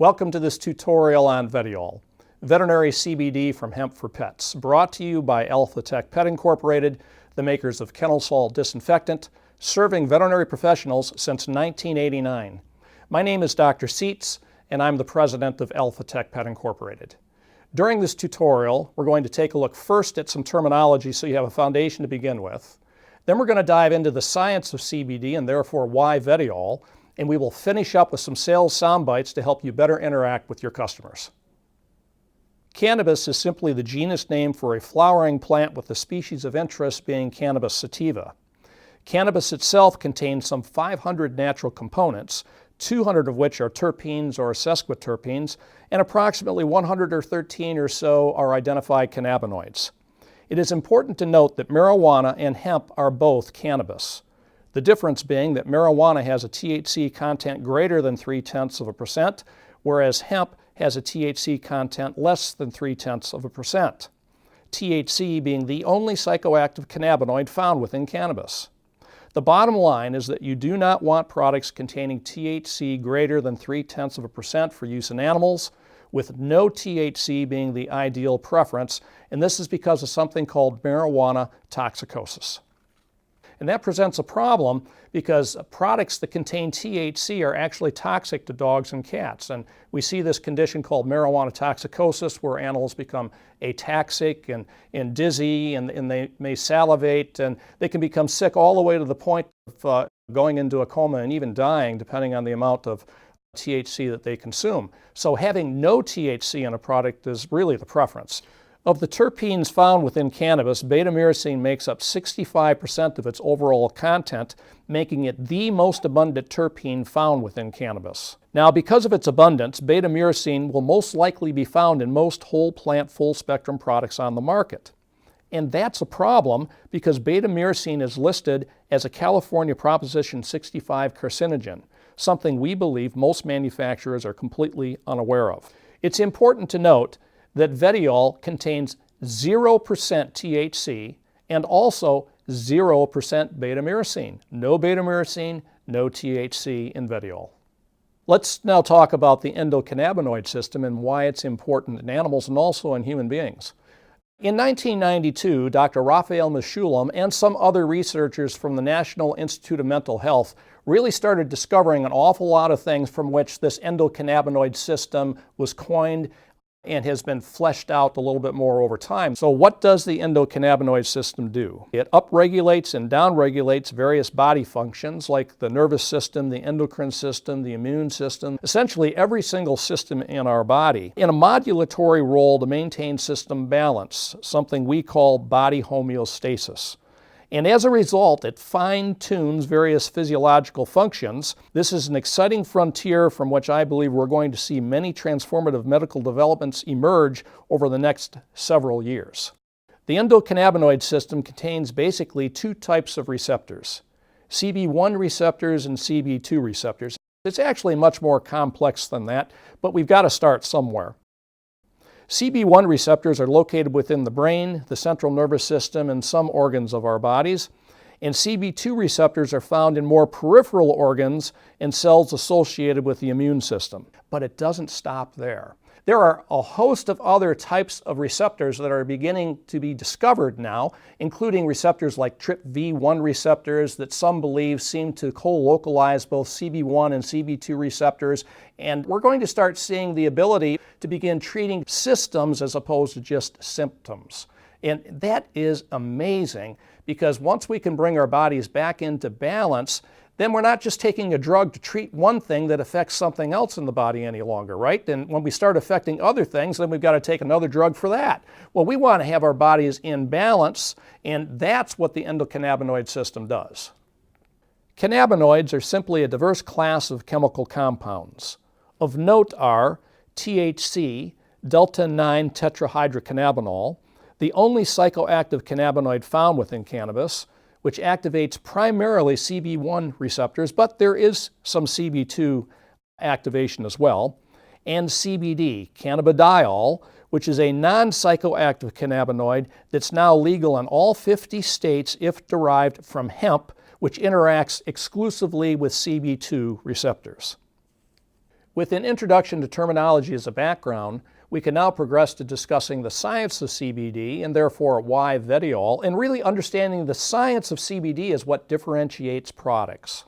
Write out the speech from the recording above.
Welcome to this tutorial on Vediol, veterinary CBD from hemp for pets, brought to you by Alphatech Pet Incorporated, the makers of KennelSol disinfectant, serving veterinary professionals since 1989. My name is Dr. Seitz, and I'm the president of Alphatech Pet Incorporated. During this tutorial, we're going to take a look first at some terminology so you have a foundation to begin with. Then we're going to dive into the science of CBD and therefore why Vediol, and we will finish up with some sales sound bites to help you better interact with your customers. Cannabis is simply the genus name for a flowering plant with the species of interest being Cannabis sativa. Cannabis itself contains some 500 natural components, 200 of which are terpenes or sesquiterpenes, and approximately 113 or so are identified cannabinoids. It is important to note that marijuana and hemp are both cannabis. The difference being that marijuana has a THC content greater than 0.3%, whereas hemp has a THC content less than 0.3%. THC being the only psychoactive cannabinoid found within cannabis. The bottom line is that you do not want products containing THC greater than 0.3% for use in animals, with no THC being the ideal preference, and this is because of something called marijuana toxicosis. And that presents a problem because products that contain THC are actually toxic to dogs and cats. And we see this condition called marijuana toxicosis, where animals become ataxic and dizzy, and they may salivate, and they can become sick all the way to the point of going into a coma and even dying, depending on the amount of THC that they consume. So having no THC in a product is really the preference. Of the terpenes found within cannabis, beta-Myrcene makes up 65% of its overall content, making it the most abundant terpene found within cannabis. Now, because of its abundance, beta-Myrcene will most likely be found in most whole plant full spectrum products on the market. And that's a problem because beta-Myrcene is listed as a California Proposition 65 carcinogen, something we believe most manufacturers are completely unaware of. It's important to note that Vediol contains 0% THC and also 0% beta-Myrcene. No beta-Myrcene, no THC in Vediol. Let's now talk about the endocannabinoid system and why it's important in animals and also in human beings. In 1992, Dr. Raphael Mechoulam and some other researchers from the National Institute of Mental Health really started discovering an awful lot of things from which this endocannabinoid system was coined and has been fleshed out a little bit more over time. So what does the endocannabinoid system do? It upregulates and downregulates various body functions like the nervous system, the endocrine system, the immune system, essentially every single system in our body, in a modulatory role to maintain system balance, something we call body homeostasis. And as a result, it fine-tunes various physiological functions. This is an exciting frontier from which I believe we're going to see many transformative medical developments emerge over the next several years. The endocannabinoid system contains basically two types of receptors, Cb1 receptors and Cb2 receptors. It's actually much more complex than that, but we've got to start somewhere. Cb1 receptors are located within the brain, the central nervous system, and some organs of our bodies. And Cb2 receptors are found in more peripheral organs and cells associated with the immune system. But it doesn't stop there. There are a host of other types of receptors that are beginning to be discovered now, including receptors like TRPV1 receptors that some believe seem to co-localize both Cb1 and Cb2 receptors. And we're going to start seeing the ability to begin treating systems as opposed to just symptoms. And that is amazing because once we can bring our bodies back into balance, then we're not just taking a drug to treat one thing that affects something else in the body any longer, right? And when we start affecting other things, then we've got to take another drug for that. Well, we want to have our bodies in balance, and that's what the endocannabinoid system does. Cannabinoids are simply a diverse class of chemical compounds. Of note are THC, delta-9 tetrahydrocannabinol, the only psychoactive cannabinoid found within cannabis, which activates primarily Cb1 receptors, but there is some Cb2 activation as well, and CBD, cannabidiol, which is a non-psychoactive cannabinoid that's now legal in all 50 states if derived from hemp, which interacts exclusively with Cb2 receptors. With an introduction to terminology as a background, we can now progress to discussing the science of CBD and therefore why Vediol, and really understanding the science of CBD as what differentiates products.